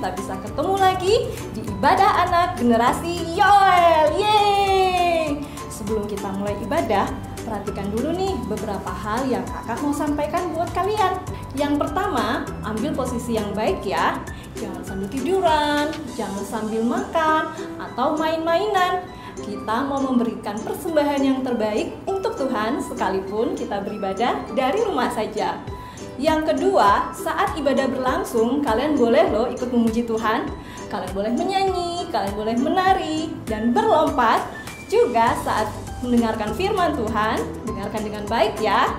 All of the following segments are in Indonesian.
kita bisa ketemu lagi di ibadah anak generasi Yoel. Yeay! Sebelum kita mulai ibadah, perhatikan dulu nih beberapa hal yang kakak mau sampaikan buat kalian. Yang pertama, ambil posisi yang baik ya. Jangan sambil tiduran, jangan sambil makan, atau main-mainan. Kita mau memberikan persembahan yang terbaik untuk Tuhan sekalipun kita beribadah dari rumah saja. Yang kedua, saat ibadah berlangsung, kalian boleh loh ikut memuji Tuhan. Kalian boleh menyanyi, kalian boleh menari, dan berlompat. Juga saat mendengarkan firman Tuhan, dengarkan dengan baik ya.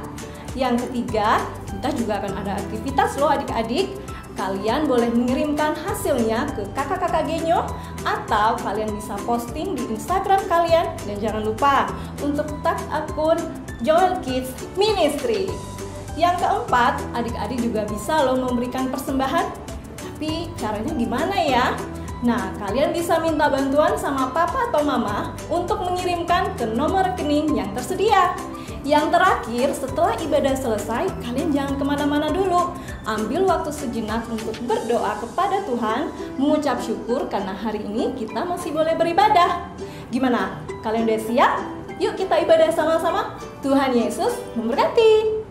Yang ketiga, kita juga akan ada aktivitas loh adik-adik. Kalian boleh mengirimkan hasilnya ke kakak-kakak Genyo, atau kalian bisa posting di Instagram kalian. Dan jangan lupa untuk tag akun Joel Kids Ministry. Yang keempat, adik-adik juga bisa loh memberikan persembahan. Tapi caranya gimana ya? Nah, kalian bisa minta bantuan sama papa atau mama untuk mengirimkan ke nomor rekening yang tersedia. Yang terakhir, setelah ibadah selesai, kalian jangan kemana-mana dulu. Ambil waktu sejenak untuk berdoa kepada Tuhan, mengucap syukur karena hari ini kita masih boleh beribadah. Gimana? Kalian udah siap? Yuk kita ibadah sama-sama. Tuhan Yesus memberkati.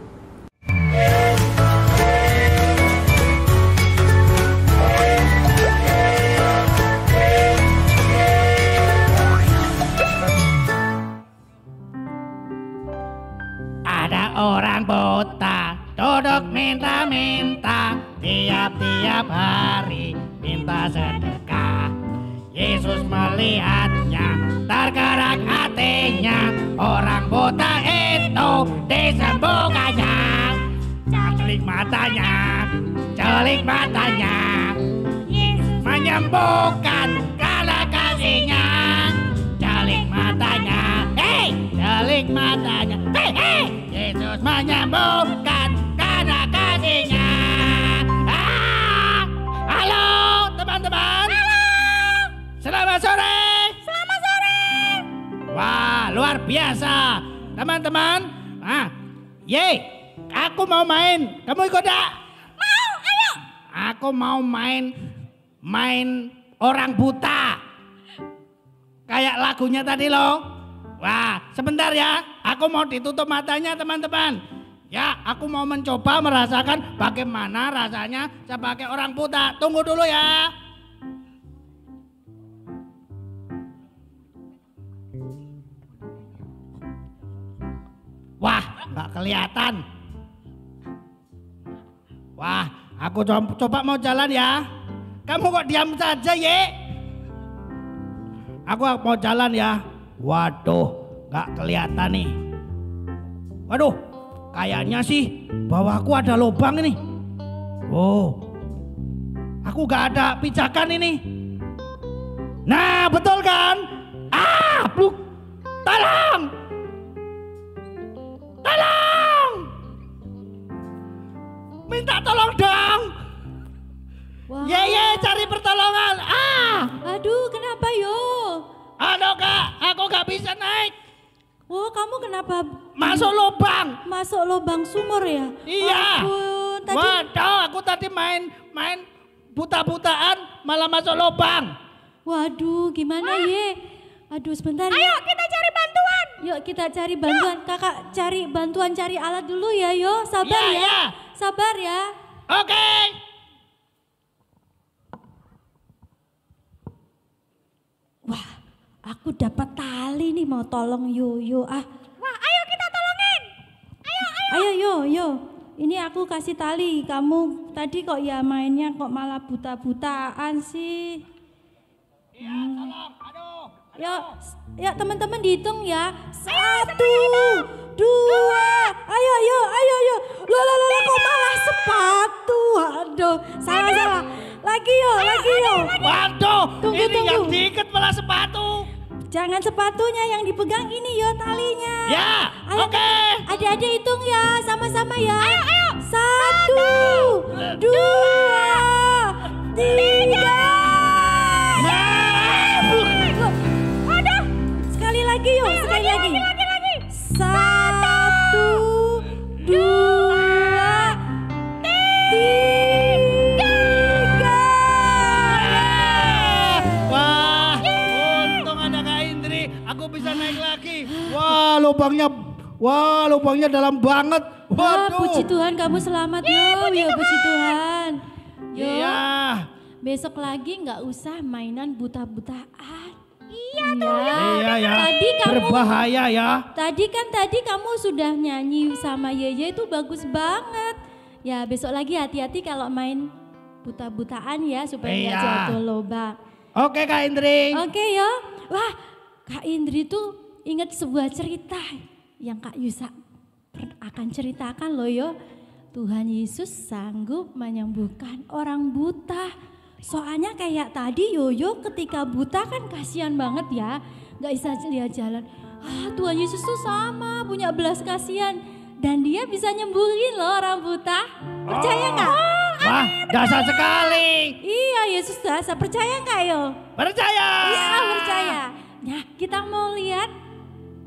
Ada orang buta duduk minta-minta, tiap-tiap hari minta sedekah. Yesus melihatnya, tergerak hatinya, orang buta itu disembuhkannya. Celik matanya, Yesus menyembuhkan karena kasihnya. Celik matanya, celik matanya, Yesus menyembuhkan karena kasihnya. Halo teman-teman. Halo. Selamat sore. Selamat sore. Wah, luar biasa teman-teman. Aku mau main. Kamu ikut gak? Mau, ayo. Aku mau main orang buta. Kayak lagunya tadi loh. Wah, sebentar ya. Aku mau ditutup matanya teman-teman. Ya, aku mau mencoba merasakan bagaimana rasanya sebagai orang buta. Tunggu dulu ya. Wah, nggak kelihatan. Wah, aku coba mau jalan ya. Kamu kok diam saja, Ye? Aku mau jalan ya. Waduh, nggak kelihatan nih. Waduh, kayaknya sih bawahku ada lubang ini. Oh, aku nggak ada pijakan ini. Nah, betul kan? Bluk, tolong! Tolong! Minta tolong dong! Wah. Ye, cari pertolongan! Aduh, kenapa yo? Aduh kak, aku gak bisa naik. Oh, kamu kenapa? Masuk lubang. Masuk lubang sumur ya? Iya. Ampun, tadi. Waduh, aku tadi main buta-butaan malah masuk lubang. Waduh, gimana Ye? Aduh, sebentar. Ayo kita cari bantuan. Yuk kita cari bantuan. Kakak cari bantuan, cari alat dulu ya, yo. Sabar Ya, ya. ya. Sabar ya. Oke. Wah, aku dapat tali nih, mau tolong yo. Wah, ayo kita tolongin. Ayo yo. Ini aku kasih tali. Kamu tadi kok ya mainnya kok malah buta-butaan sih. Iya, tolong. Aduh. Ya teman-teman dihitung ya. 1, 2. Ayo. Loh, kok malah sepatu. Aduh, salah. Lagi yo. Waduh, Tunggu. yang diikat malah sepatu. Jangan sepatunya yang dipegang, ini yo talinya. Ya, Ayo, oke. Adik-adik hitung ya, sama-sama ya. Ayo. 1, 2, 3. Waduh. Sekali lagi yuk, sekali lagi. Lagi. 1, 2, 3. Wah, lubangnya dalam banget. Wah, Waduh. puji Tuhan kamu selamat yo, puji Tuhan. Yo, Iya. besok lagi nggak usah mainan buta-butaan. Iya Iya ya. Tadi kamu berbahaya ya. Tadi kamu sudah nyanyi sama Yeye itu bagus banget. Ya besok lagi hati-hati kalau main buta-butaan ya supaya nggak Iya. jatuh lubang. Oke Kak Indri. Oke yo. Wah, Kak Indri tuh ingat sebuah cerita yang Kak Yusa akan ceritakan loh yo. Tuhan Yesus sanggup menyembuhkan orang buta. Soalnya kayak tadi Yoyo ketika buta kan kasihan banget ya. Gak bisa lihat jalan. Tuhan Yesus tuh sama punya belas kasihan. Dan dia bisa nyembuhin loh orang buta. Percaya gak? Wah, dasar sekali. Iya Yesus dasar. Percaya gak yo? Percaya. Iya percaya. Nah kita mau lihat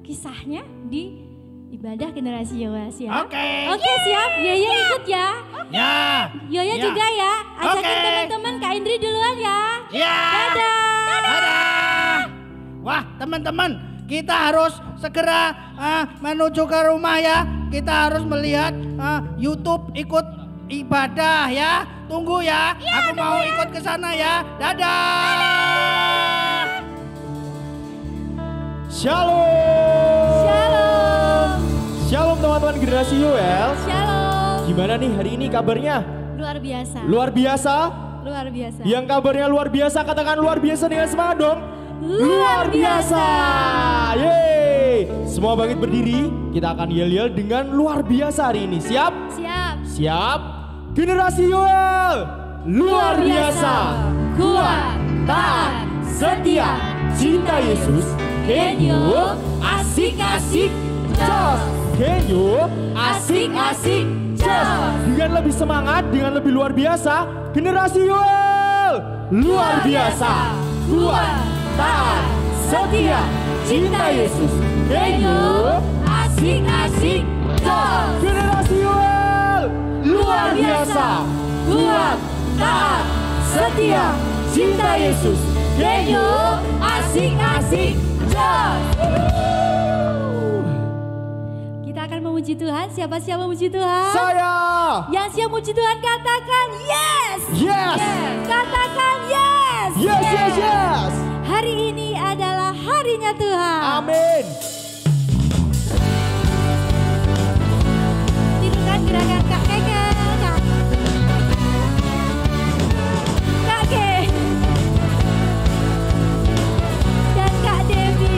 kisahnya di ibadah generasi Yowas ya. Oke. Oke siap. Yoyo ikut ya. Ya. Yoyo Ya. juga ya. Ajakin Oke. teman-teman Kak Indri duluan ya. Ya. Dadah. Dadah. Wah, teman-teman, kita harus segera menuju ke rumah ya. Kita harus melihat YouTube ikut ibadah ya. Tunggu ya. Aku mau ikut ke sana ya. Dadah. Shalom. Shalom. Shalom teman-teman generasi Yoel. Shalom. Gimana nih hari ini kabarnya? Luar biasa. Luar biasa? Luar biasa. Yang kabarnya luar biasa katakan luar biasa dengan semangat dong. Luar biasa. Yeay. Semua bangkit berdiri. Kita akan yel-yel dengan luar biasa hari ini. Siap? Siap. Siap. Generasi Yoel. Luar biasa. Kuat. Taat. Setia. Cinta Yesus. Genyo. Asik-asik. Jos. Genyo. Asik-asik. Jos. Dengan lebih semangat, dengan lebih luar biasa. Generasi Yoel. Luar biasa. Kuat. Taat. Setia. Cinta Yesus. Genyo. Asik-asik. Jos. Generasi Yoel. Luar biasa. Kuat. Taat. Setia. Cinta Yesus. Genyo. Asik-asik. Jos. Kita akan memuji Tuhan. Siapa memuji Tuhan? Saya. Yang siap memuji Tuhan katakan yes. Yes. Katakan yes. Yes, yes, yes. Hari ini adalah harinya Tuhan. Amin. Tirukan gerakan Kak Keke. Kak Ke. Dan Kak Devi.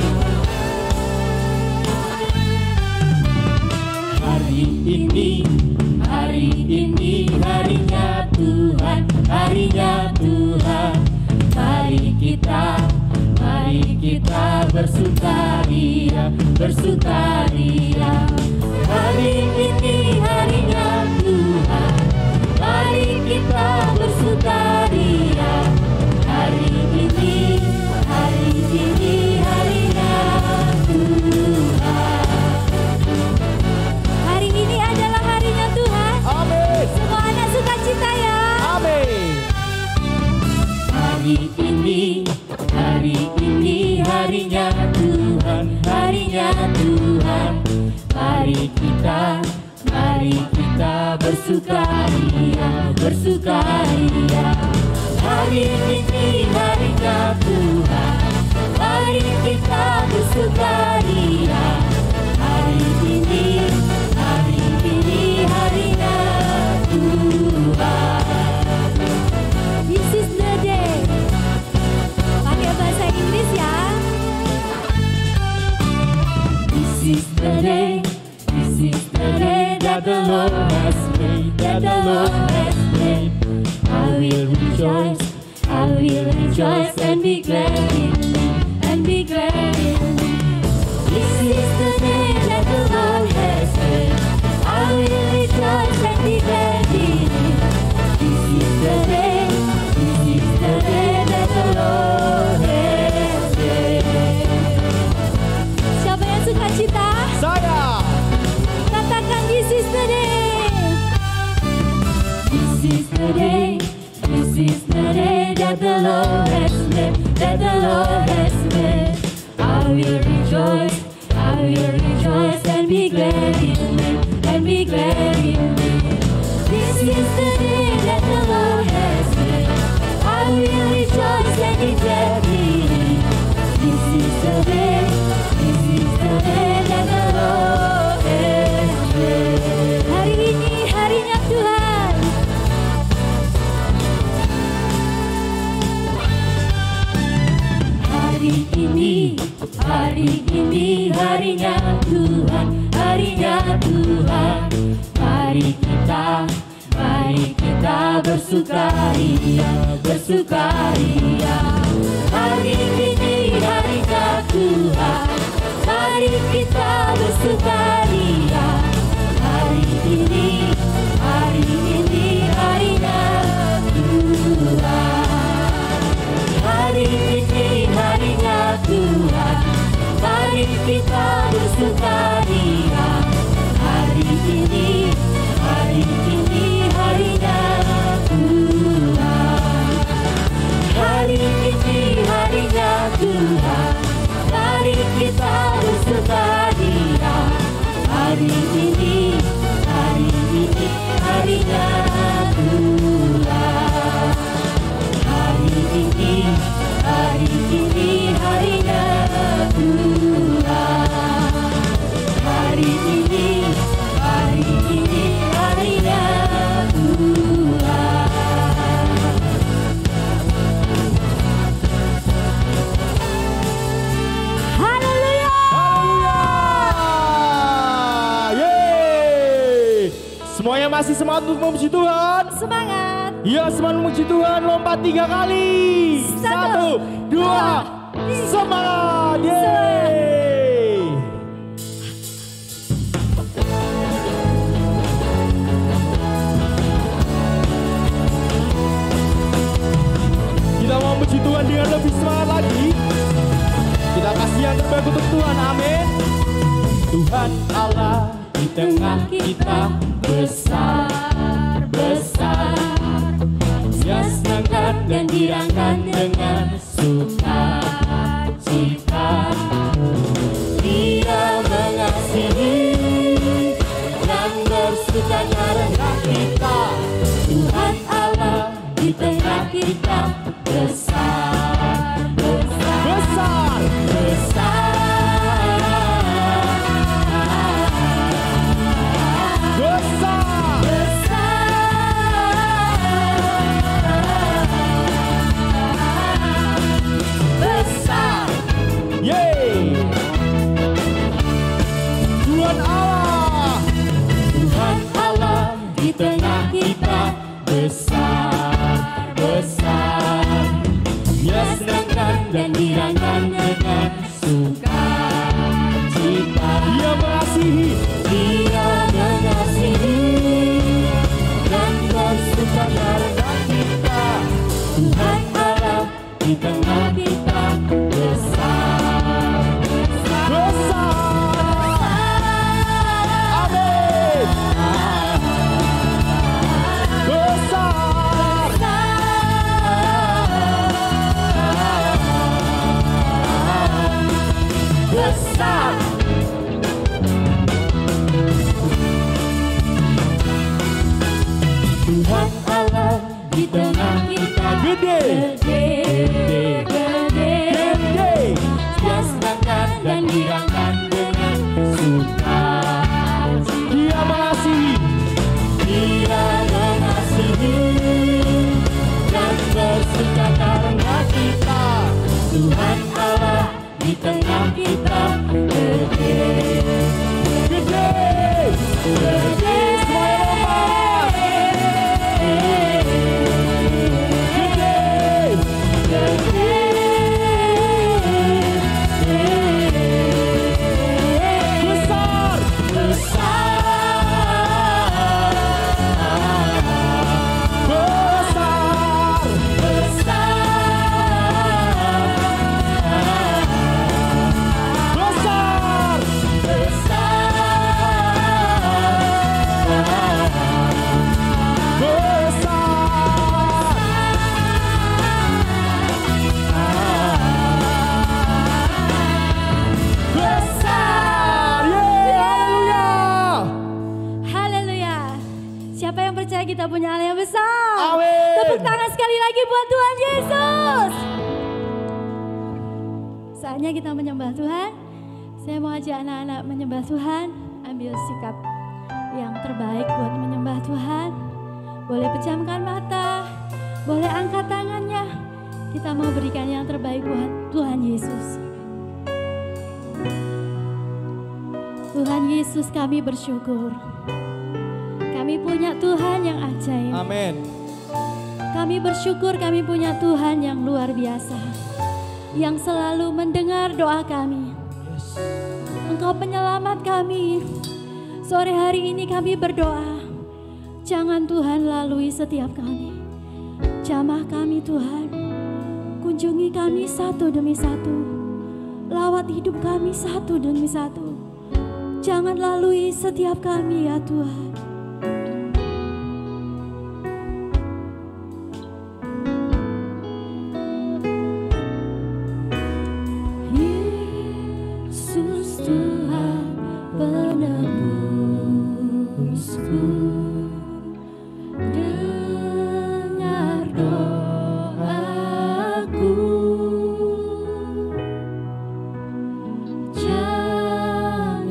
Hari ini harinya Tuhan, harinya Tuhan. Mari kita bersukaria, bersukaria. Hari ini harinya Tuhan, mari kita bersukaria. Hari ini harinya Tuhan. Hari ini adalah harinya Tuhan. Amin. Semua anak sukacita ya. Amin. Hari ini harinya Tuhan, harinya Tuhan. Mari kita bersukaria, bersukaria. Hari ini harinya Tuhan, mari kita bersukaria. Hari ini harinya Tuhan. This is the day. Pakai bahasa Inggris ya. This is the day that the Lord has made, that the Lord has made. I will rejoice and be glad in it, and be glad in it. This is the day that the Lord has made. I will rejoice and be glad in it. This is the day that the Lord has made. Siapa yang sukacita? Saya. Katakan this is the day. This is the day that the Lord has made, that the Lord has made. I will rejoice will rejoice and be glad in it, and be glad in it. This is the day that the Lord has made. I will rejoice and be glad in it. This is the day, this is the day that the Lord has made. Hari ini harinya Tuhan. Hari ini harinya Tuhan, harinya Tuhan. Mari kita bersukaria, bersukaria. Hari ini harinya Tuhan, mari kita bersukaria. Hari ini harinya Tuhan. Hari ini harinya Tuhan, mari kita bersukaria. Hari ini harinya Tuhan. Hari ini harinya Tuhan, mari kita bersukaria. Hari ini harinya Tuhan. Hari ini harinya Tuhan. Hari ini harinya Tuhan. Haleluya. Yeay. Semuanya masih semangat untuk memuji Tuhan? Semangat. Ya, semangat memuji Tuhan. Lompat 3 kali. 1, 2, semangat. Yeay. Kita mau memuji Tuhan dengan lebih semangat lagi. Kita kasih yang terbaik untuk Tuhan. Amin. Tuhan Allah di tengah kita besar, besar. Dia senangkan dan dirangkan dengan sukacita. Dia mengasihi dan bersuka karena kita. Tuhan Allah di tengah kita besar, besar, besar, besar. Di tengah kita besar, besar. Dia senangkan dan dirangkan dengan sukacita. Dia mengasihi dan bersuka karena kita. Tuhan Allah di tengah kita besar, besar, besar. Besar. Tuhan Allah di tengah kita gede, gede, gede, gede. Dia senangkan dan dirangkan dengan sukacita. Dia mengasihi dan bersuka karena kita. Tuhan Allah di tengah kita gede, gede, gede. Besar. lagi buat Tuhan Yesus. Saatnya kita menyembah Tuhan. Saya mau ajak anak-anak menyembah Tuhan. Ambil sikap yang terbaik buat menyembah Tuhan. Boleh pejamkan mata, boleh angkat tangannya. Kita mau berikan yang terbaik buat Tuhan Yesus. Tuhan Yesus, kami bersyukur. Kami punya Tuhan yang ajaib. Amin. Kami bersyukur kami punya Tuhan yang luar biasa, yang selalu mendengar doa kami. Engkau penyelamat kami. Sore hari ini kami berdoa, jangan Tuhan lalui setiap kami. Jamah kami Tuhan, kunjungi kami satu demi satu. Lawat hidup kami satu demi satu. Jangan lalui setiap kami ya Tuhan. Yesus Tuhan penebusku, dengar doaku, janganlah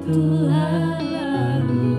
Tuhan lalu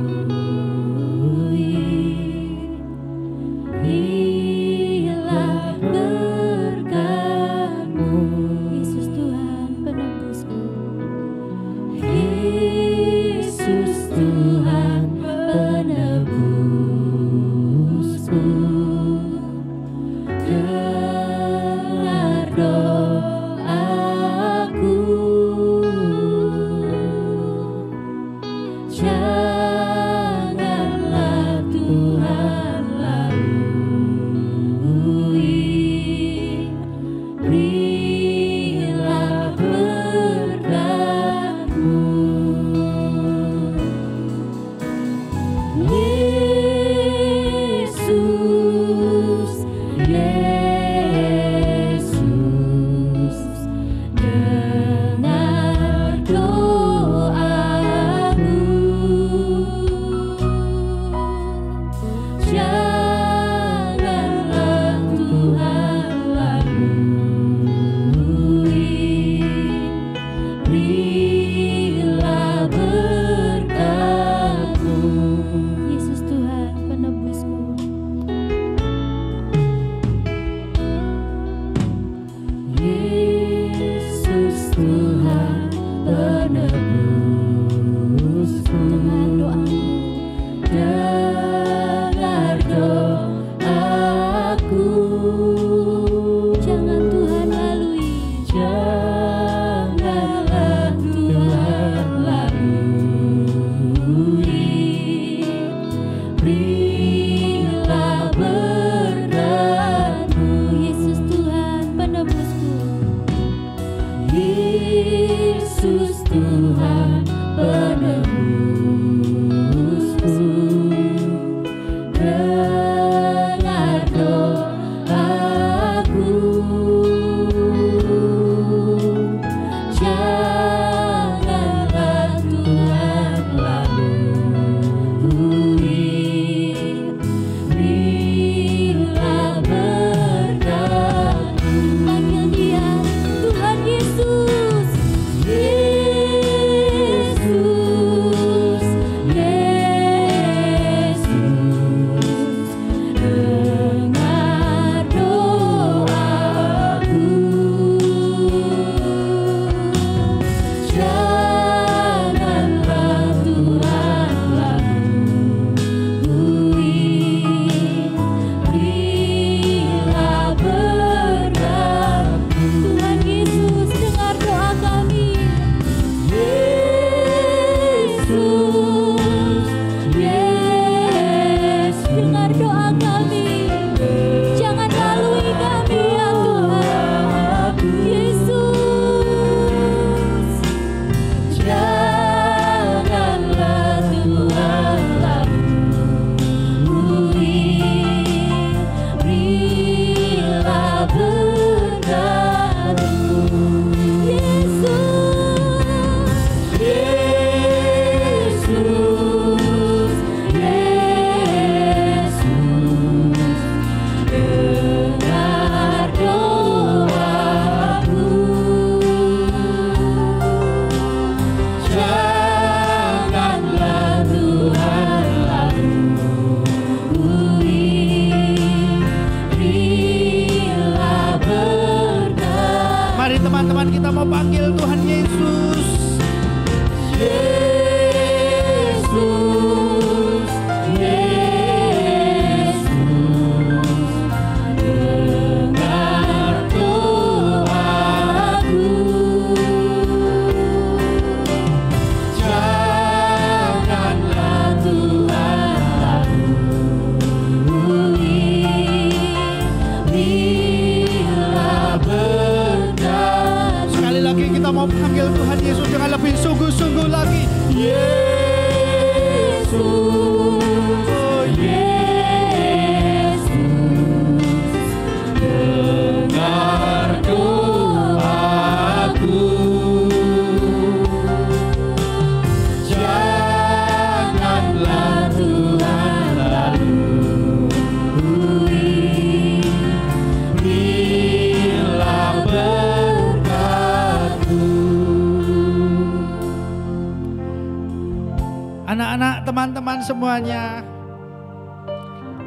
Anak-anak, teman-teman semuanya,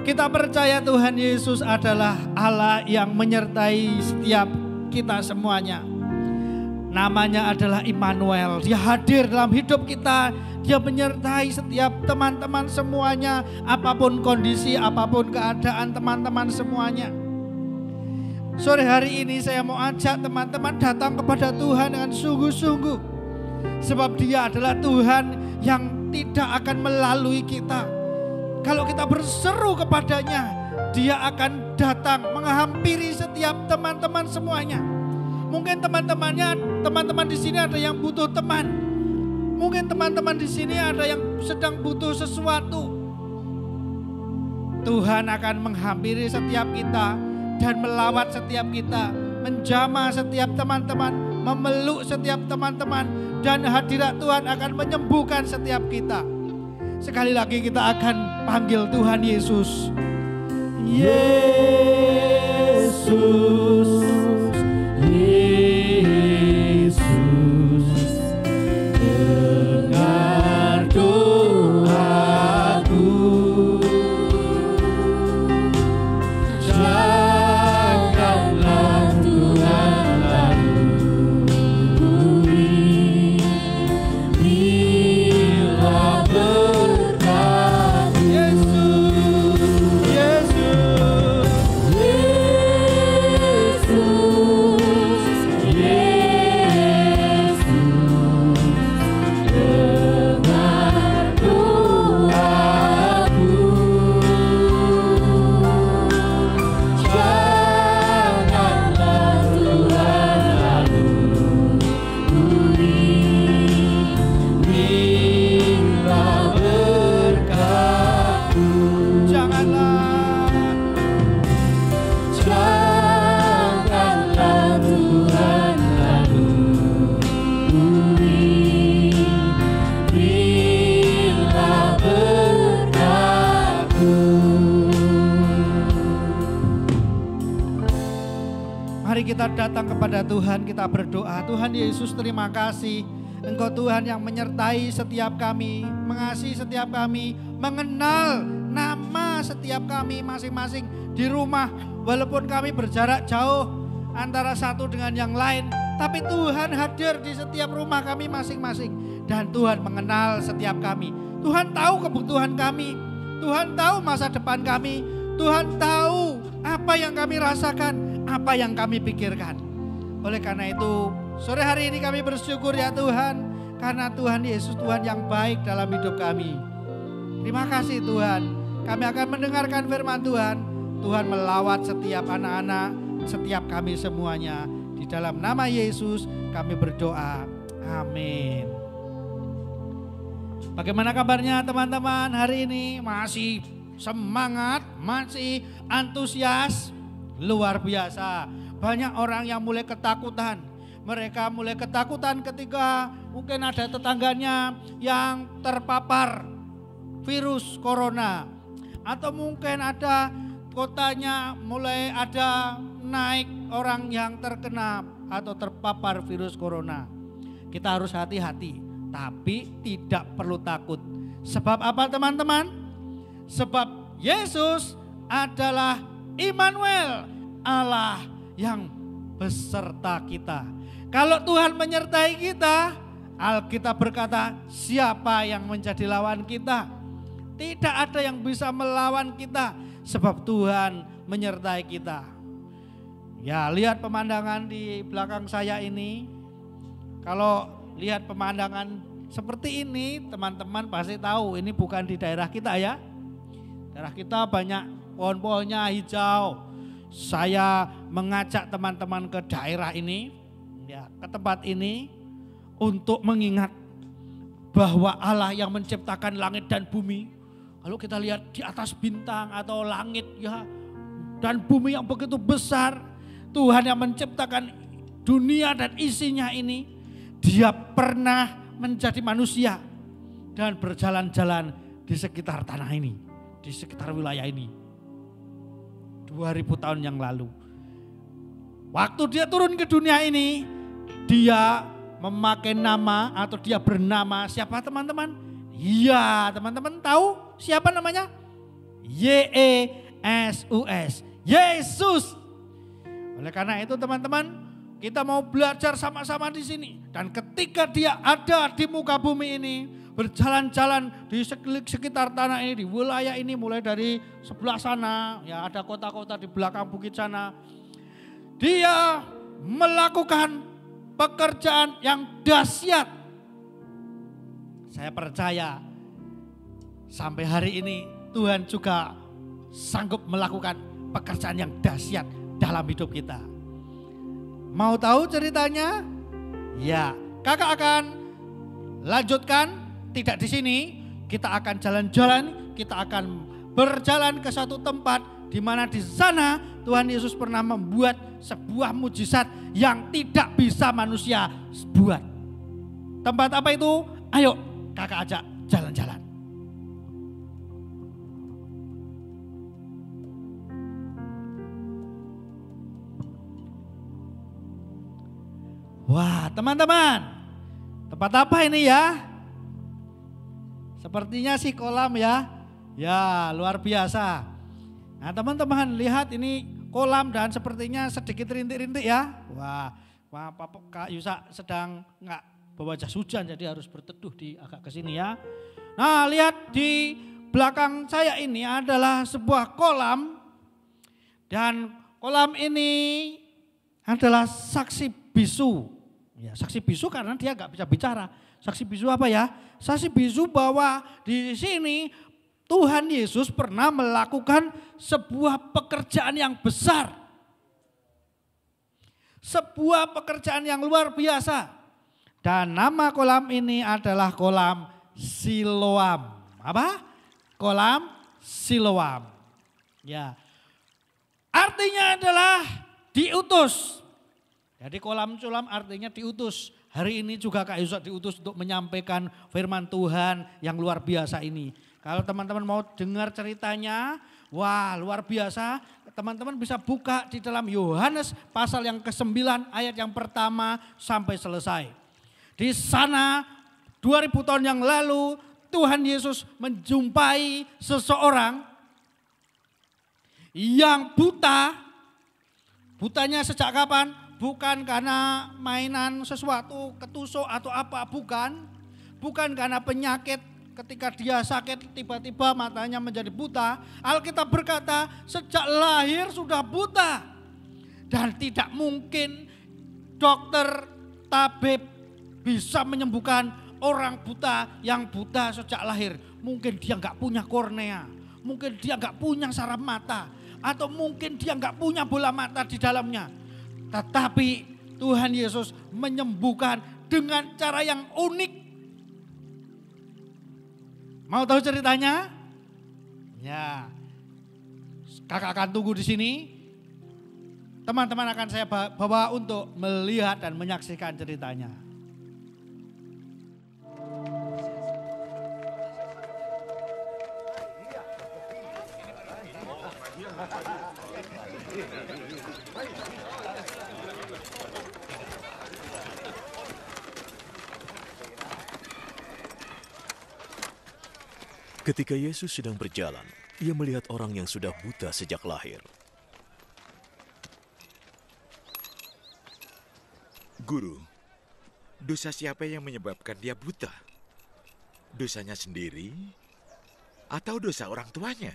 kita percaya Tuhan Yesus adalah Allah yang menyertai setiap kita semuanya. Namanya adalah Immanuel. Dia hadir dalam hidup kita. Dia menyertai setiap teman-teman semuanya. Apapun kondisi, apapun keadaan teman-teman semuanya. Sore hari ini saya mau ajak teman-teman datang kepada Tuhan dengan sungguh-sungguh. Sebab Dia adalah Tuhan yang tidak akan melalui kita. Kalau kita berseru kepadanya, Dia akan datang menghampiri setiap teman-teman semuanya. Mungkin teman-teman di sini ada yang butuh teman. Mungkin teman-teman di sini ada yang sedang butuh sesuatu. Tuhan akan menghampiri setiap kita dan melawat setiap kita, menjamah setiap teman-teman, memeluk setiap teman-teman, dan hadirat Tuhan akan menyembuhkan setiap kita. Sekali lagi kita akan panggil Tuhan Yesus. Yesus, Yesus, dengar doaku. Janganlah Tuhan lalui bila berkat. Yesus, Yesus, Yesus, Yesus, dengar doaku. Janganlah Tuhan lalui bila berkat-Mu. Janganlah Tuhan lalui bila berkat-Mu. Mari kita datang kepada Tuhan, kita berdoa. Tuhan Yesus, terima kasih. Engkau Tuhan yang menyertai setiap kami, mengasihi setiap kami, mengenal nama setiap kami masing-masing di rumah. Walaupun kami berjarak jauh antara satu dengan yang lain, tapi Tuhan hadir di setiap rumah kami masing-masing. Dan Tuhan mengenal setiap kami. Tuhan tahu kebutuhan kami. Tuhan tahu masa depan kami. Tuhan tahu apa yang kami rasakan, apa yang kami pikirkan. Oleh karena itu, sore hari ini kami bersyukur ya Tuhan, karena Tuhan Yesus Tuhan yang baik dalam hidup kami. Terima kasih Tuhan. Kami akan mendengarkan firman Tuhan. Tuhan melawat setiap anak-anak, setiap kami semuanya. Di dalam nama Yesus kami berdoa. Amin. Bagaimana kabarnya teman-teman hari ini? Masih semangat, masih antusias? Luar biasa. Banyak orang yang mulai ketakutan. Mereka mulai ketakutan ketika mungkin ada tetangganya yang terpapar virus corona. Atau mungkin ada kotanya mulai ada naik orang yang terkena atau terpapar virus corona. Kita harus hati-hati, tapi tidak perlu takut. Sebab apa teman-teman? Sebab Yesus adalah Immanuel, Allah yang beserta kita. Kalau Tuhan menyertai kita, Alkitab berkata, siapa yang menjadi lawan kita? Tidak ada yang bisa melawan kita, sebab Tuhan menyertai kita. Ya, lihat pemandangan di belakang saya ini. Kalau lihat pemandangan seperti ini, teman-teman pasti tahu ini bukan di daerah kita ya. Daerah kita banyak pohon-pohonnya hijau. Saya mengajak teman-teman ke daerah ini, ya, ke tempat ini untuk mengingat bahwa Allah yang menciptakan langit dan bumi. Kalau kita lihat di atas bintang atau langit ya, dan bumi yang begitu besar, Tuhan yang menciptakan dunia dan isinya ini, dia pernah menjadi manusia dan berjalan-jalan di sekitar tanah ini, di sekitar wilayah ini. 2000 tahun yang lalu. Waktu dia turun ke dunia ini, dia memakai nama atau dia bernama siapa teman-teman? Iya, teman-teman tahu siapa namanya? Yesus, Yesus. Oleh karena itu teman-teman, kita mau belajar sama-sama di sini. Dan ketika dia ada di muka bumi ini, berjalan-jalan di sekitar tanah ini, di wilayah ini, mulai dari sebelah sana, ya ada kota-kota di belakang bukit sana. Dia melakukan pekerjaan yang dahsyat. Saya percaya sampai hari ini Tuhan juga sanggup melakukan pekerjaan yang dahsyat dalam hidup kita. Mau tahu ceritanya? Ya, kakak akan lanjutkan, tidak di sini. Kita akan jalan-jalan, kita akan berjalan ke satu tempat di mana di sana Tuhan Yesus pernah membuat sebuah mujizat yang tidak bisa manusia buat. Tempat apa itu? Ayo kakak ajak jalan-jalan. Wah teman-teman, tempat apa ini ya? Sepertinya sih kolam ya. Ya luar biasa. Nah teman-teman lihat ini kolam dan sepertinya sedikit rintik-rintik ya. Wah Kak Yusa sedang nggak bawa jas hujan jadi harus berteduh di agak ke sini ya. Nah lihat di belakang saya ini adalah sebuah kolam. Dan kolam ini adalah saksi bisu. Ya, saksi bisu karena dia nggak bisa bicara. Saksi bisu apa ya? Saksi bisu bahwa di sini Tuhan Yesus pernah melakukan sebuah pekerjaan yang besar. Sebuah pekerjaan yang luar biasa. Dan nama kolam ini adalah kolam Siloam. Apa? Kolam Siloam. Ya. Artinya adalah diutus. Jadi kolam Siloam artinya diutus. Hari ini juga Kak Yusak diutus untuk menyampaikan firman Tuhan yang luar biasa ini. Kalau teman-teman mau dengar ceritanya, wah luar biasa. Teman-teman bisa buka di dalam Yohanes pasal yang ke-9 ayat yang pertama sampai selesai. Di sana 2000 tahun yang lalu Tuhan Yesus menjumpai seseorang yang buta. Butanya sejak kapan? Bukan karena mainan sesuatu, ketusuk atau apa, bukan. Bukan karena penyakit ketika dia sakit tiba-tiba matanya menjadi buta. Alkitab berkata sejak lahir sudah buta. Dan tidak mungkin dokter, tabib bisa menyembuhkan orang buta yang buta sejak lahir. Mungkin dia nggak punya kornea, mungkin dia nggak punya saraf mata, atau mungkin dia nggak punya bola mata di dalamnya. Tetapi Tuhan Yesus menyembuhkan dengan cara yang unik. Mau tahu ceritanya? Ya, kakak akan tunggu di sini. Teman-teman akan saya bawa untuk melihat dan menyaksikan ceritanya. Ketika Yesus sedang berjalan, ia melihat orang yang sudah buta sejak lahir. Guru, dosa siapa yang menyebabkan dia buta? Dosanya sendiri atau dosa orang tuanya?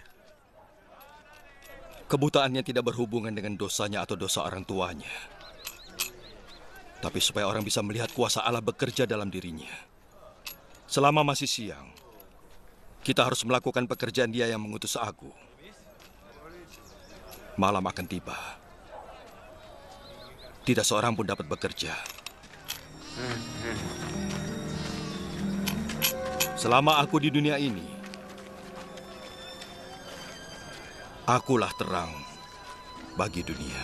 Kebutaannya tidak berhubungan dengan dosanya atau dosa orang tuanya. Tapi supaya orang bisa melihat kuasa Allah bekerja dalam dirinya. Selama masih siang, kita harus melakukan pekerjaan Dia yang mengutus aku. Malam akan tiba. Tidak seorang pun dapat bekerja. Selama aku di dunia ini, akulah terang bagi dunia.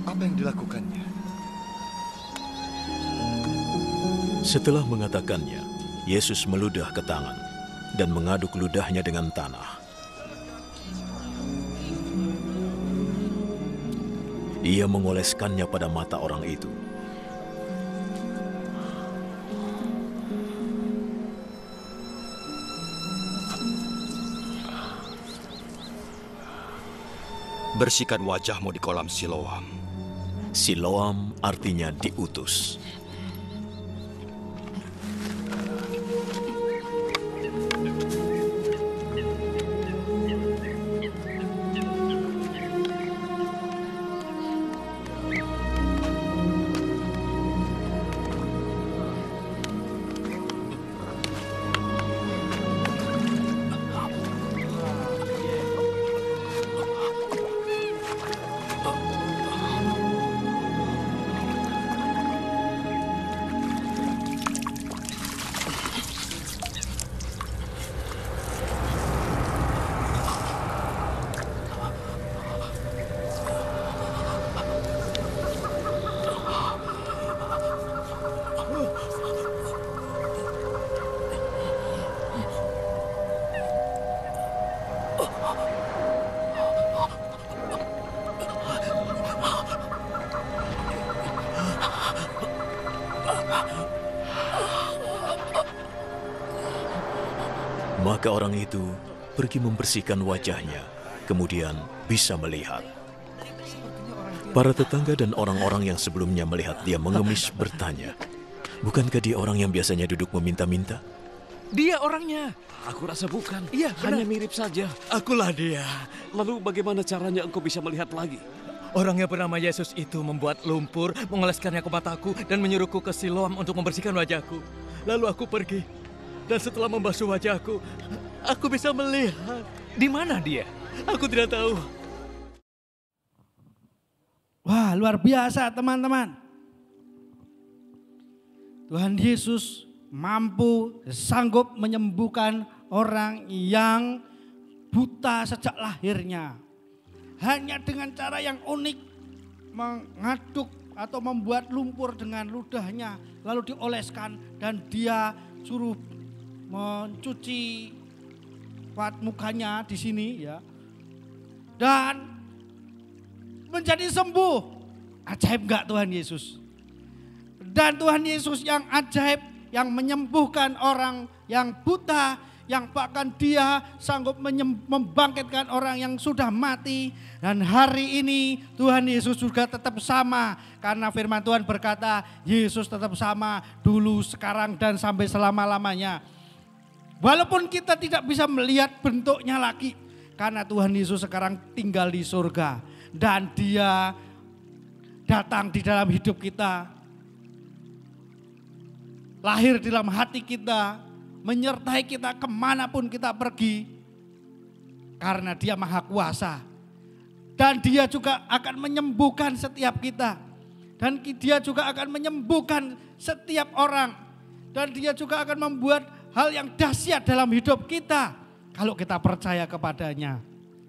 Apa yang dilakukannya? Setelah mengatakannya, Yesus meludah ke tangan dan mengaduk ludahnya dengan tanah. Ia mengoleskannya pada mata orang itu. Bersihkan wajahmu di kolam Siloam. Siloam artinya diutus. Maka orang itu pergi membersihkan wajahnya, kemudian bisa melihat. Para tetangga dan orang-orang yang sebelumnya melihat dia mengemis bertanya, "Bukankah dia orang yang biasanya duduk meminta-minta?" Dia orangnya. Aku rasa bukan. Iya, hanya mirip saja. Akulah dia. Lalu bagaimana caranya engkau bisa melihat lagi? Orang yang bernama Yesus itu membuat lumpur, mengoleskannya ke mataku, dan menyuruhku ke Siloam untuk membersihkan wajahku. Lalu aku pergi. Dan setelah membasuh wajahku, aku bisa melihat. Di mana dia? Aku tidak tahu. Wah, luar biasa teman-teman. Tuhan Yesus mampu, sanggup menyembuhkan orang yang buta sejak lahirnya. Hanya dengan cara yang unik, mengaduk atau membuat lumpur dengan ludahnya, lalu dioleskan dan dia suruh mencuci mukanya di sini ya. Dan menjadi sembuh. Ajaib enggak Tuhan Yesus? Dan Tuhan Yesus yang ajaib, yang menyembuhkan orang yang buta, yang bahkan dia sanggup membangkitkan orang yang sudah mati. Dan hari ini Tuhan Yesus juga tetap sama. Karena firman Tuhan berkata, Yesus tetap sama dulu, sekarang, dan sampai selama-lamanya. Walaupun kita tidak bisa melihat bentuknya lagi. Karena Tuhan Yesus sekarang tinggal di surga. Dan dia datang di dalam hidup kita. Lahir di dalam hati kita. Menyertai kita kemanapun kita pergi. Karena dia maha kuasa. Dan dia juga akan menyembuhkan setiap kita. Dan dia juga akan menyembuhkan setiap orang. Dan dia juga akan membuat hal yang dahsyat dalam hidup kita. Kalau kita percaya kepadanya.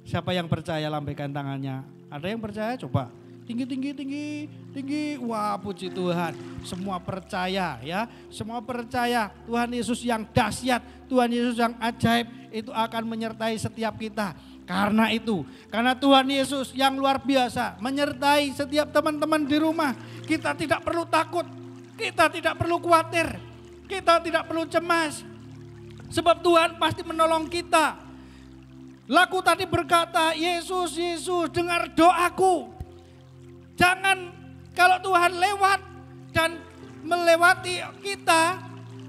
Siapa yang percaya lambaikan tangannya. Ada yang percaya? Coba. Tinggi, tinggi, tinggi, tinggi. Wah, puji Tuhan. Semua percaya ya. Semua percaya Tuhan Yesus yang dahsyat. Tuhan Yesus yang ajaib. Itu akan menyertai setiap kita. Karena itu. Karena Tuhan Yesus yang luar biasa. Menyertai setiap teman-teman di rumah. Kita tidak perlu takut. Kita tidak perlu khawatir. Kita tidak perlu cemas. Sebab Tuhan pasti menolong kita. Lagu tadi berkata, Yesus, Yesus dengar doaku. Jangan kalau Tuhan lewat dan melewati kita.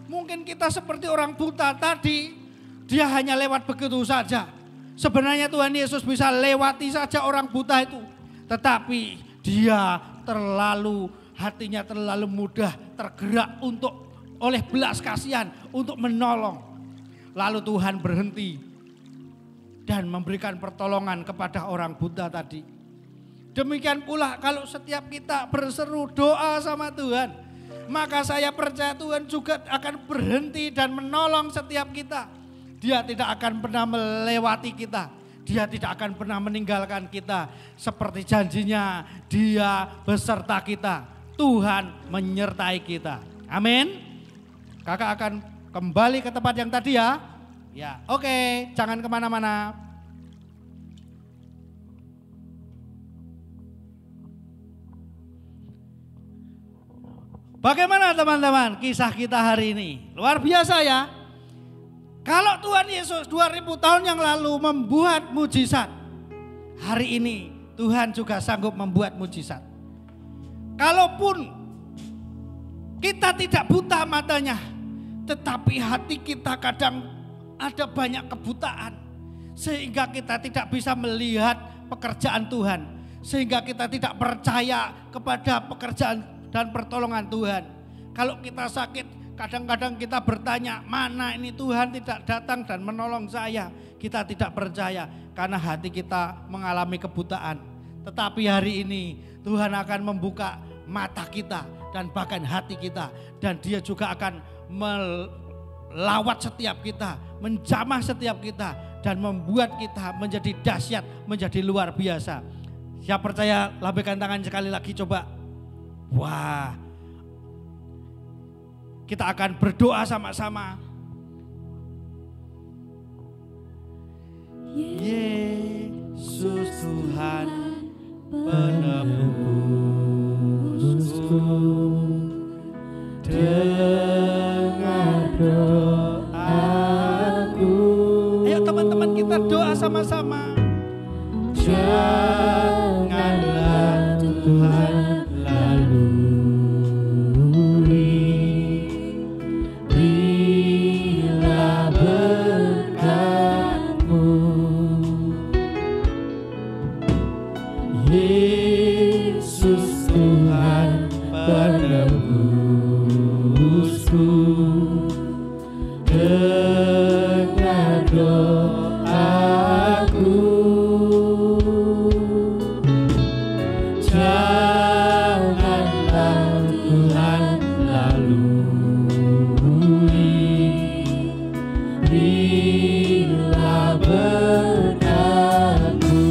Mungkin kita seperti orang buta tadi. Dia hanya lewat begitu saja. Sebenarnya Tuhan Yesus bisa lewati saja orang buta itu. Tetapi dia hatinya terlalu mudah tergerak oleh belas kasihan untuk menolong. Lalu Tuhan berhenti dan memberikan pertolongan kepada orang buta tadi. Demikian pula kalau setiap kita berseru doa sama Tuhan, maka saya percaya Tuhan juga akan berhenti dan menolong setiap kita. Dia tidak akan pernah melewati kita. Dia tidak akan pernah meninggalkan kita. Seperti janjinya, Dia beserta kita. Tuhan menyertai kita. Amin. Kakak akan kembali ke tempat yang tadi ya. Ya, oke, jangan kemana-mana. Bagaimana teman-teman kisah kita hari ini? Luar biasa ya. Kalau Tuhan Yesus 2000 tahun yang lalu membuat mujizat, hari ini Tuhan juga sanggup membuat mujizat. Kalaupun kita tidak buta matanya, tetapi hati kita kadang ada banyak kebutaan. Sehingga kita tidak bisa melihat pekerjaan Tuhan. Sehingga kita tidak percaya kepada pekerjaan dan pertolongan Tuhan. Kalau kita sakit, kadang-kadang kita bertanya, mana ini Tuhan tidak datang dan menolong saya. Kita tidak percaya karena hati kita mengalami kebutaan. Tetapi hari ini Tuhan akan membuka mata kita dan bahkan hati kita. Dan Dia juga akan melawat setiap kita, menjamah setiap kita, dan membuat kita menjadi dahsyat, menjadi luar biasa. Siapa percaya, lambaikan tangan sekali lagi coba. Wah, kita akan berdoa sama-sama. Yesus Tuhan penebusku, dengar doaku. Ayo teman-teman kita doa sama-sama. Janganlah Tuhan lalui, berilah berkat-Mu. Yesus Tuhan penebusku, dengar doaku. Janganlah Tuhan lalui, berilah berkat-Mu.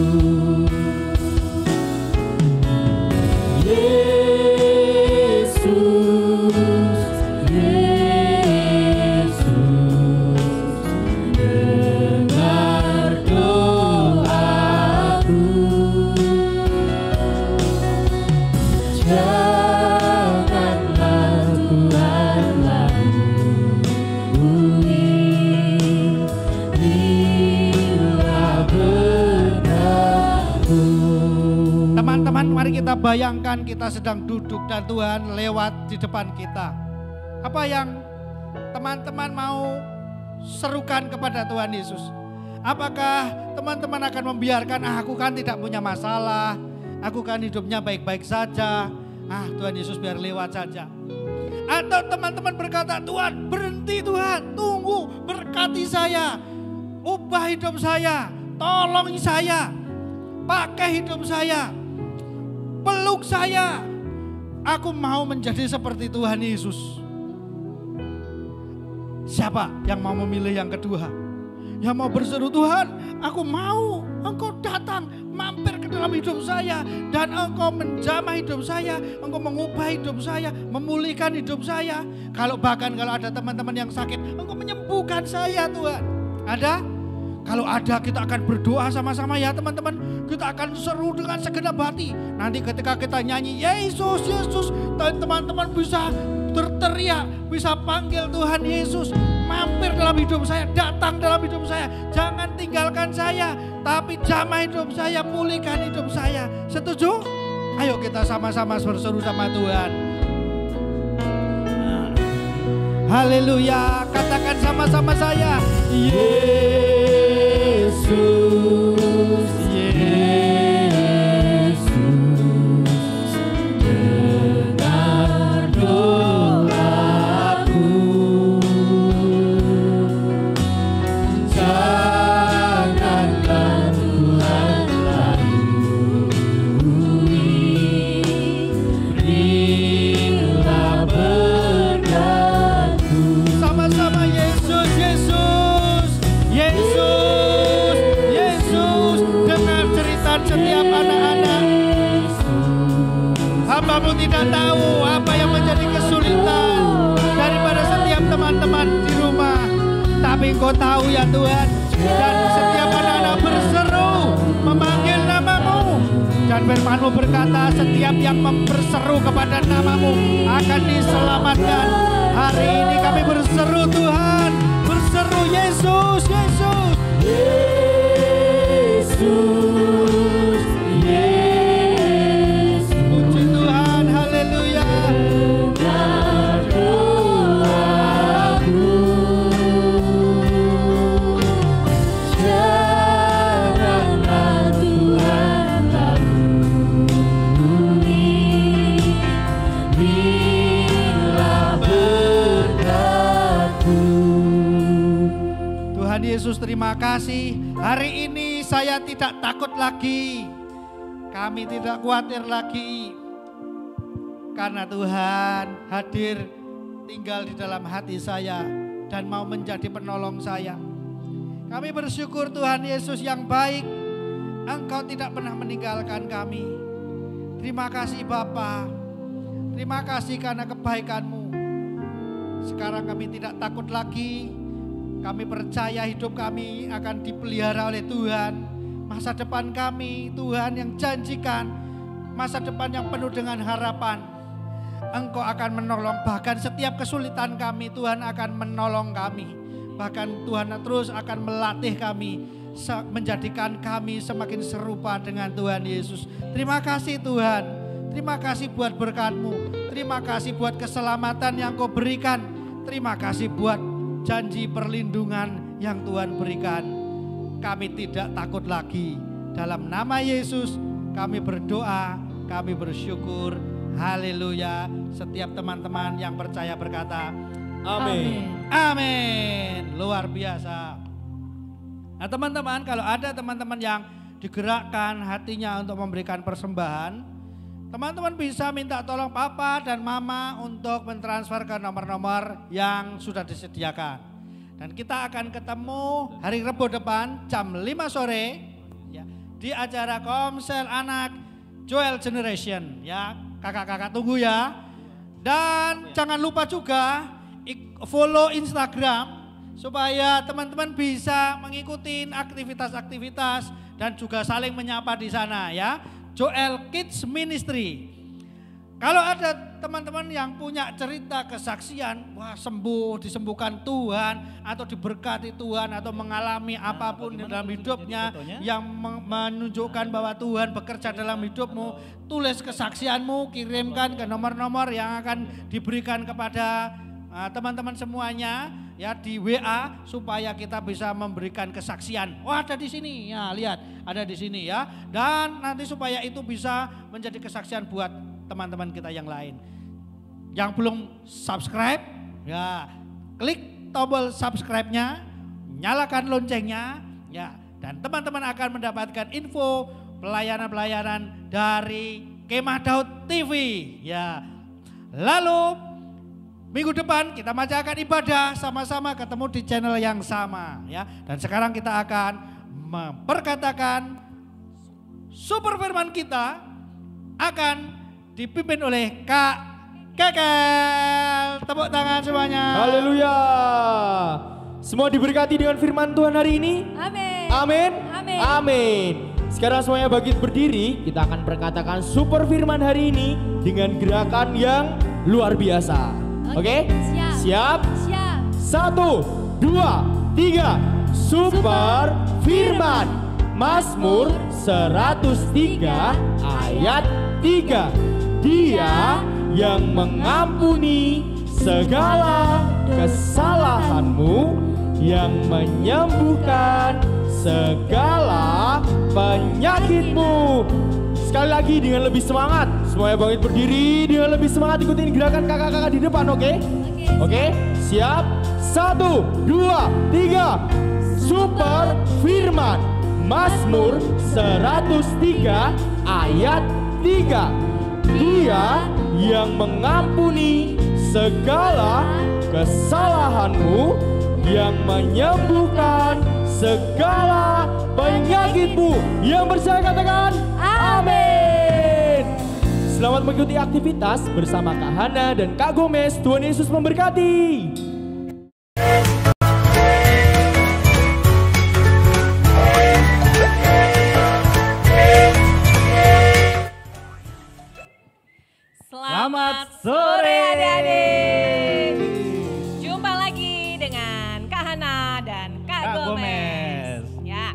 Mari kita bayangkan kita sedang duduk dan Tuhan lewat di depan kita. Apa yang teman-teman mau serukan kepada Tuhan Yesus? Apakah teman-teman akan membiarkan, aku kan tidak punya masalah, aku kan hidupnya baik-baik saja, Tuhan Yesus biar lewat saja. Atau teman-teman berkata, Tuhan berhenti Tuhan, tunggu, berkati saya, ubah hidup saya, tolong saya, pakai hidup saya, peluk saya. Aku mau menjadi seperti Tuhan Yesus. Siapa yang mau memilih yang kedua? Yang mau berseru, Tuhan aku mau Engkau datang mampir ke dalam hidup saya. Dan Engkau menjamah hidup saya, Engkau mengubah hidup saya, memulihkan hidup saya. Kalau ada teman-teman yang sakit, Engkau menyembuhkan saya Tuhan. Ada? Kalau ada, kita akan berdoa sama-sama ya teman-teman. Kita akan seru dengan segenap hati. Nanti ketika kita nyanyi Yesus, Yesus, teman-teman bisa berteriak, bisa panggil Tuhan Yesus. Mampir dalam hidup saya, datang dalam hidup saya. Jangan tinggalkan saya, tapi jamah hidup saya, pulihkan hidup saya. Setuju? Ayo kita sama-sama berseru sama Tuhan. Haleluya, katakan sama-sama saya. Yesus, Yesus, dengar doaku. Hambamu tidak tahu apa yang menjadi kesulitan daripada setiap teman-teman di rumah. Tapi Engkau tahu ya Tuhan. Dan setiap anak-anak berseru memanggil namamu. Dan firman-Mu berkata setiap yang berseru kepada namamu akan diselamatkan. Hari ini kami berseru Tuhan. Berseru Yesus, Yesus. Yesus, Yesus. Puji Tuhan, haleluya. Dengar doaku. Janganlah Tuhan lalui. Bila berkat-Mu. Tuhan Yesus, terima kasih. Hari ini saya tidak takut lagi. Kami tidak khawatir lagi. Karena Tuhan hadir tinggal di dalam hati saya dan mau menjadi penolong saya. Kami bersyukur Tuhan Yesus yang baik. Engkau tidak pernah meninggalkan kami. Terima kasih Bapa. Terima kasih karena kebaikan-Mu. Sekarang kami tidak takut lagi. Kami percaya hidup kami akan dipelihara oleh Tuhan. Masa depan kami Tuhan yang janjikan. Masa depan yang penuh dengan harapan. Engkau akan menolong, bahkan setiap kesulitan kami Tuhan akan menolong kami. Bahkan Tuhan terus akan melatih kami, menjadikan kami semakin serupa dengan Tuhan Yesus. Terima kasih Tuhan. Terima kasih buat berkat-Mu. Terima kasih buat keselamatan yang Kau berikan. Terima kasih buat janji perlindungan yang Tuhan berikan. Kami tidak takut lagi. Dalam nama Yesus kami berdoa, kami bersyukur. Haleluya. Setiap teman-teman yang percaya berkata amin. Amin. Luar biasa. Nah teman-teman, kalau ada teman-teman yang digerakkan hatinya untuk memberikan persembahan, teman-teman bisa minta tolong papa dan mama untuk mentransfer ke nomor-nomor yang sudah disediakan. Dan kita akan ketemu hari Rabu depan jam 5 sore ya, di acara Komsel Anak Joel Generation ya. Kakak-kakak tunggu ya. Dan jangan lupa juga follow Instagram supaya teman-teman bisa mengikuti aktivitas-aktivitas dan juga saling menyapa di sana ya. Joel Kids Ministry. Kalau ada teman-teman yang punya cerita kesaksian, wah sembuh, disembuhkan Tuhan, atau diberkati Tuhan, atau mengalami apapun di dalam hidupnya yang menunjukkan bahwa Tuhan bekerja dalam hidupmu, tulis kesaksianmu, kirimkan ke nomor-nomor yang akan diberikan kepada teman-teman semuanya ya di WA supaya kita bisa memberikan kesaksian. Oh ada di sini ya, lihat ada di sini ya. Dan nanti supaya itu bisa menjadi kesaksian buat teman-teman kita yang lain. Yang belum subscribe ya klik tombol subscribe-nya, nyalakan loncengnya ya, dan teman-teman akan mendapatkan info pelayanan-pelayanan dari Kemah Daud TV ya. Lalu minggu depan kita akan ibadah sama-sama ketemu di channel yang sama ya. Dan sekarang kita akan memperkatakan super firman kita akan dipimpin oleh Kak Kekel. Tepuk tangan semuanya. Haleluya. Semua diberkati dengan firman Tuhan hari ini. Amin. Amin. Amin. Amin. Sekarang semuanya bangkit berdiri. Kita akan perkatakan super firman hari ini dengan gerakan yang luar biasa. Oke? Siap? Siap. 1, 2, 3. Super firman. Mazmur 103 ayat 3. Dia yang mengampuni segala kesalahanmu, yang menyembuhkan segala penyakitmu. Sekali lagi dengan lebih semangat. Semuanya bangkit berdiri dengan lebih semangat, ikutin gerakan kakak-kakak di depan, oke? Oke, siap? 1, 2, 3. Super firman. Mazmur 103 ayat 3. Dia yang mengampuni segala kesalahanmu, yang menyembuhkan segala penyakitmu. Yang percaya katakan amin. Selamat mengikuti aktivitas bersama Kak Hana dan Kak Gomez. Tuhan Yesus memberkati. Selamat sore adik-adik. Jumpa lagi dengan Kak Hana dan Kak Gomez. Ya.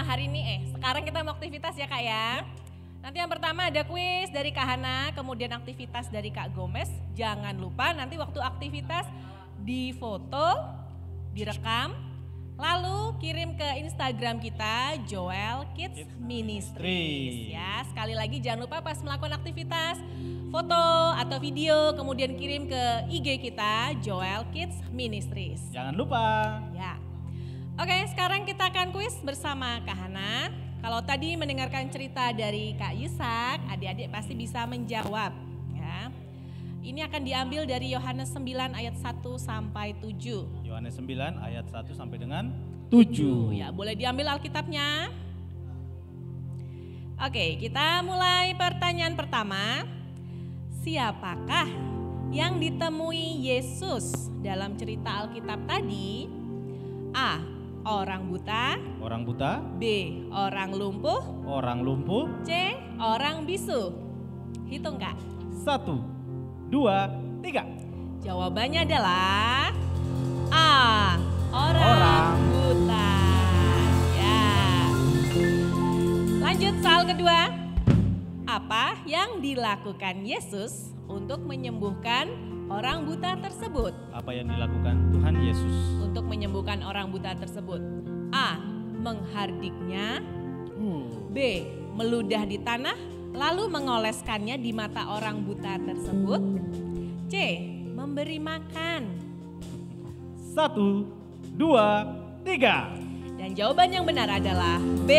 Hari ini sekarang kita mau aktivitas ya Kak ya. Nanti yang pertama ada kuis dari Kak Hana, kemudian aktivitas dari Kak Gomez. Jangan lupa nanti waktu aktivitas difoto, direkam, lalu kirim ke Instagram kita Joel Kids Ministries. Ya, sekali lagi jangan lupa pas melakukan aktivitas foto atau video kemudian kirim ke IG kita Joel Kids Ministries. Jangan lupa. Ya. Oke, sekarang kita akan kuis bersama Kak Hana. Kalau tadi mendengarkan cerita dari Kak Yusak, adik-adik pasti bisa menjawab. Ya. Ini akan diambil dari Yohanes 9 ayat 1 sampai 7. Yohanes 9 ayat 1 sampai dengan 7. Ya, boleh diambil Alkitabnya. Oke, kita mulai pertanyaan pertama. Siapakah yang ditemui Yesus dalam cerita Alkitab tadi? A. Orang buta. Orang buta. B. Orang lumpuh. Orang lumpuh. C. Orang bisu. Hitung Kak. 1, 2, 3. Jawabannya adalah A. Orang buta. Ya. Lanjut soal kedua. Apa yang dilakukan Yesus untuk menyembuhkan orang buta tersebut? Apa yang dilakukan Tuhan Yesus untuk menyembuhkan orang buta tersebut? A. Menghardiknya. B. Meludah di tanah lalu mengoleskannya di mata orang buta tersebut. C. Memberi makan. 1, 2, 3. Dan jawaban yang benar adalah B.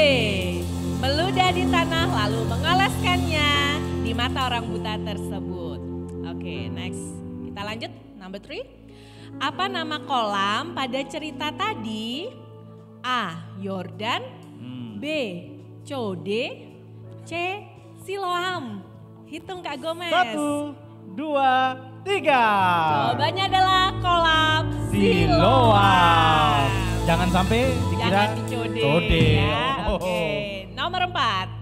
Meludah di tanah lalu mengoleskannya di mata orang buta tersebut. Oke, next. Kita lanjut, number 3. Apa nama kolam pada cerita tadi? A. Yordan. B. Code. C. Siloam. Hitung Kak Gomez. 1, 2, 3. Jawabannya adalah kolam Siloam. Jangan sampai dikira Code. Ya, oke. Nomor 4.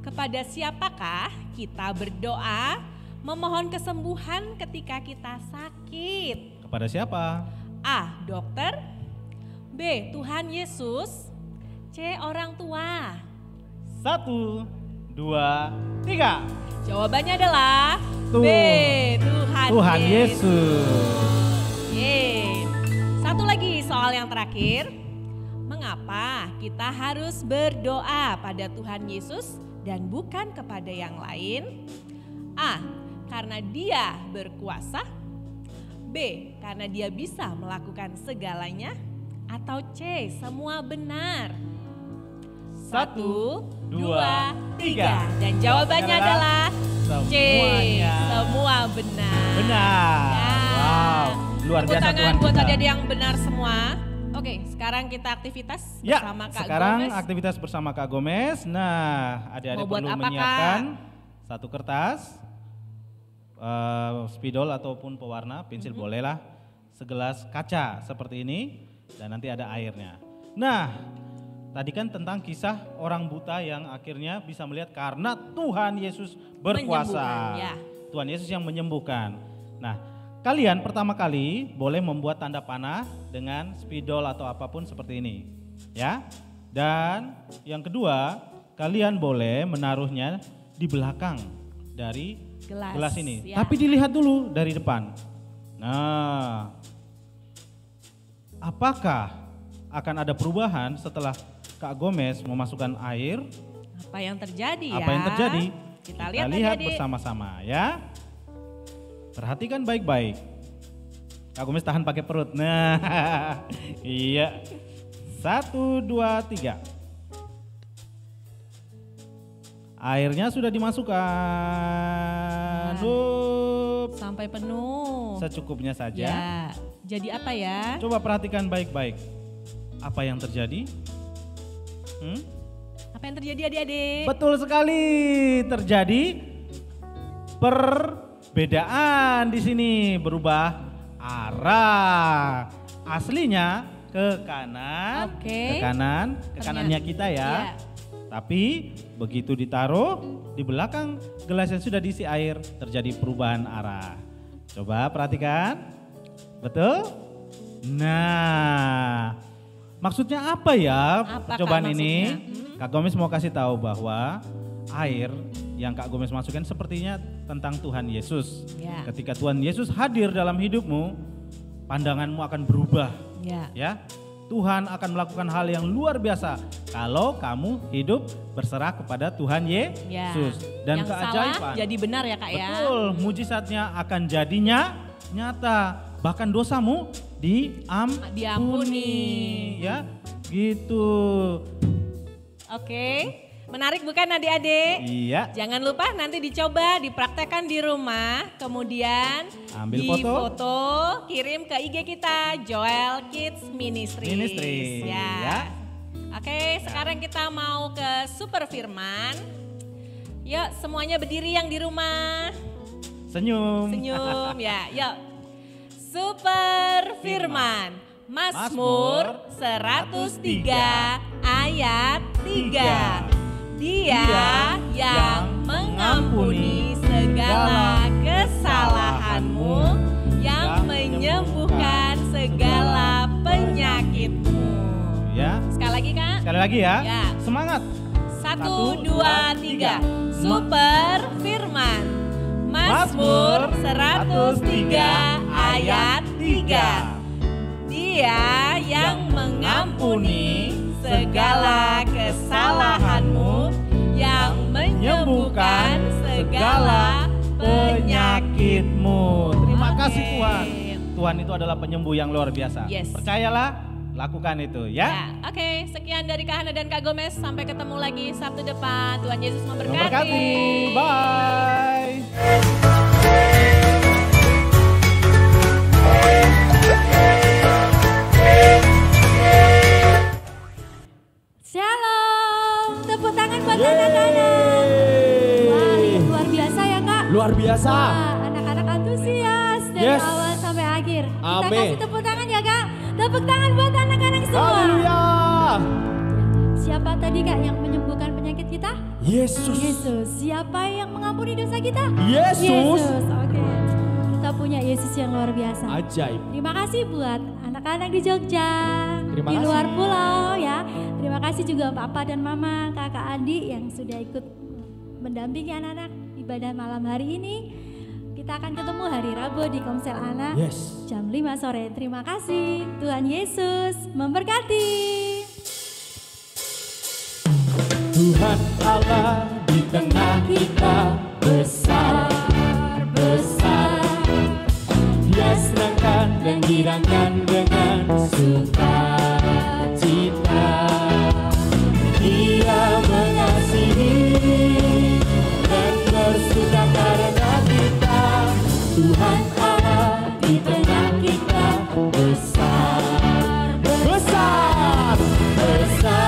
Kepada siapakah kita berdoa memohon kesembuhan ketika kita sakit? Kepada siapa? A. Dokter. B. Tuhan Yesus. C. Orang tua. 1, 2, 3. Jawabannya adalah B. Tuhan Yesus. Yeay. Satu lagi soal yang terakhir. Mengapa kita harus berdoa pada Tuhan Yesus dan bukan kepada yang lain? A. Karena dia berkuasa. B. Karena dia bisa melakukan segalanya. Atau C. Semua benar. 1, 2, 3. Dan jawabannya adalah C. Semua benar. Benar. Ya. Wow. Luar biasa Tuhan buat kita. adik-adik yang benar semua. Oke, sekarang kita aktivitas bersama Kak sekarang Gomez. aktivitas bersama Kak Gomez. Nah, adik-adik perlu menyiapkan satu kertas, spidol ataupun pewarna, pensil bolehlah, segelas kaca seperti ini, dan nanti ada airnya. Nah, tadi kan tentang kisah orang buta yang akhirnya bisa melihat karena Tuhan Yesus berkuasa. Ya. Tuhan Yesus yang menyembuhkan. Nah, kalian pertama kali boleh membuat tanda panah dengan spidol atau apapun seperti ini, ya. Dan yang kedua, kalian boleh menaruhnya di belakang dari gelas ini. Ya. Tapi dilihat dulu dari depan. Nah, apakah akan ada perubahan setelah Kak Gomez memasukkan air? Apa yang terjadi ya? Apa yang terjadi? Kita lihat bersama-sama ya. Perhatikan baik-baik. Kak Gomez tahan pakai perut. Nah, iya. 1, 2, 3. Airnya sudah dimasukkan. Sampai penuh. Secukupnya saja. Ya. Jadi apa ya? Coba perhatikan baik-baik. Apa yang terjadi? Apa yang terjadi adik-adik? Betul sekali. Terjadi perbedaan di sini, berubah arah. Aslinya ke kanan, ke kanannya kita ya. Tapi begitu ditaruh di belakang gelas yang sudah diisi air, terjadi perubahan arah. Coba perhatikan, betul? Nah, maksudnya apa ya percobaan ini? Kak Gomez mau kasih tahu bahwa air yang Kak Gomez masukkan sepertinya tentang Tuhan Yesus. Ketika Tuhan Yesus hadir dalam hidupmu, pandanganmu akan berubah. Ya, Tuhan akan melakukan hal yang luar biasa kalau kamu hidup berserah kepada Tuhan Yesus. Dan yang keajaiban salah jadi benar ya Kak ya. Betul, mujizatnya akan jadinya nyata. Bahkan dosamu diampuni. Ya, gitu. Oke. Menarik bukan adik-adik? Iya. Jangan lupa nanti dicoba, dipraktekkan di rumah, kemudian ambil foto, kirim ke IG kita, Joel Kids Ministries. Ya. Oke, sekarang kita mau ke Super Firman. Yuk semuanya berdiri yang di rumah. Senyum. Senyum ya, yuk. Super Firman, Mazmur 103 ayat 3. Dia yang mengampuni segala kesalahanmu, yang menyembuhkan segala penyakitmu. Ya. Sekali lagi Kak. Sekali lagi ya. Semangat. 1, 2, 3. Super Firman. Mazmur 103 ayat 3. Dia yang mengampuni segala kesalahanmu, yang menyembuhkan segala penyakitmu. Terima kasih Tuhan. Tuhan itu adalah penyembuh yang luar biasa. Percayalah, lakukan itu ya. Oke, sekian dari Kak Hana dan Kak Gomez. Sampai ketemu lagi Sabtu depan. Tuhan Yesus memberkati. Bye. Shalom, tepuk tangan buat anak-anak. Wah, luar biasa ya Kak. Luar biasa. Wah, anak-anak antusias dari awal sampai akhir. Kita kasih tepuk tangan ya Kak. Tepuk tangan buat anak-anak semua. Haleluya. Siapa tadi Kak yang menyembuhkan penyakit kita? Yesus. Yesus. Siapa yang mengampuni dosa kita? Yesus. Yesus. Oke. Kita punya Yesus yang luar biasa. Ajaib. Terima kasih buat anak-anak di Jogja, Terima di kasih. luar pulau ya. Terima kasih juga Papa dan Mama, Kakak Andi yang sudah ikut mendampingi anak-anak ibadah malam hari ini. Kita akan ketemu hari Rabu di Komsel Anak jam 5 sore. Terima kasih. Tuhan Yesus memberkati. Tuhan Allah di tengah kita besar, besar. Dia senangkan dan girangkan dengan sukacita. Dia mengasihi dan bersuka karena kita. Tuhan Allah di tengah kita besar, besar, besar.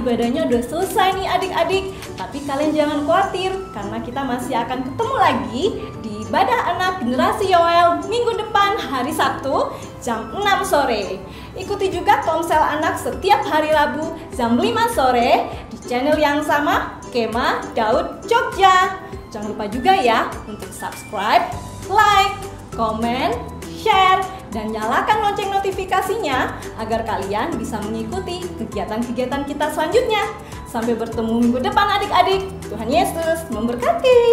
Ibadahnya udah selesai nih adik-adik. Tapi kalian jangan khawatir, karena kita masih akan ketemu lagi di ibadah anak generasi Yoel minggu depan hari Sabtu jam 6 sore. Ikuti juga Komsel Anak setiap hari Rabu jam 5 sore di channel yang sama, Kema Daud Jogja. Jangan lupa juga ya untuk subscribe, like, komen, share, dan nyalakan lonceng notifikasinya agar kalian bisa mengikuti kegiatan-kegiatan kita selanjutnya. Sampai bertemu minggu depan adik-adik. Tuhan Yesus memberkati.